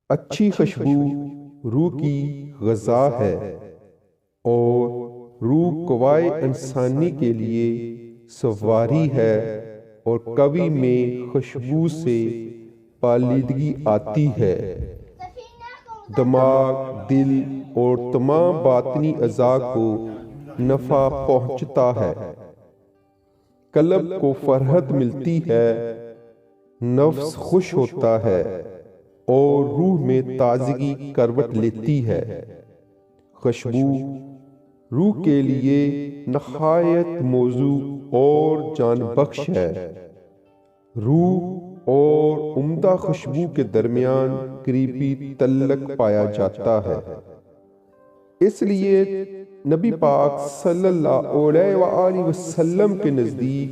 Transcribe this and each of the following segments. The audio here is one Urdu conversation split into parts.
اچھی خوشبو روح کی غذا ہے اور روح قوائے انسانی کے لیے سواری ہے، اور کبھی میں خوشبو سے پالیدگی آتی ہے۔ دماغ، دل اور تمام باطنی اعضاء کو نفع پہنچتا ہے، قلب کو فرحت ملتی ہے، نفس خوش ہوتا ہے اور روح میں تازگی کروٹ لیتی ہے۔ خوشبو روح کے لیے نہایت موزوں اور جان بخش ہے۔ روح اور عمدہ خوشبو کے درمیان قریبی تعلق پایا جاتا ہے۔ اس لیے نبی پاک صلی اللہ علیہ وآلہ وسلم کے نزدیک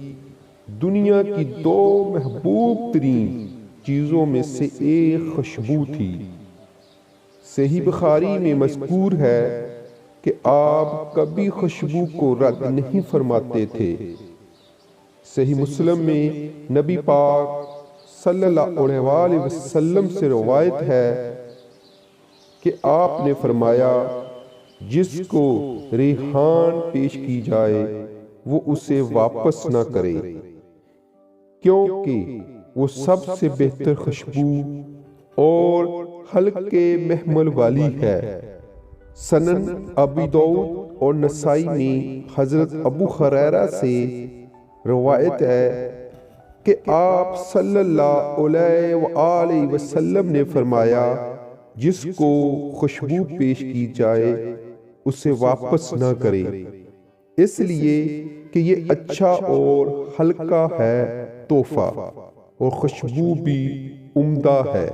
دنیا کی دو محبوب ترین چیزوں میں سے ایک خوشبو تھی۔ صحیح بخاری میں مذکور ہے کہ آپ کبھی خوشبو کو رد نہیں فرماتے تھے۔ صحیح مسلم میں نبی پاک صلی اللہ علیہ وآلہ وسلم سے روایت ہے کہ آپ نے فرمایا، جس کو ریحان پیش کی جائے وہ اسے واپس نہ کرے، کیونکہ وہ سب سے بہتر خوشبو اور ہلکے محمل والی ہے۔ سنن ابی داؤد اور نسائی میں حضرت ابو ہریرہ سے روایت ہے کہ آپ صلی اللہ علیہ وآلہ وسلم نے فرمایا، جس کو خوشبو پیش کی جائے اسے واپس نہ کرے، اس لیے کہ یہ اچھا اور ہلکا ہے تحفہ، اور خوشبو بھی عمدہ ہے۔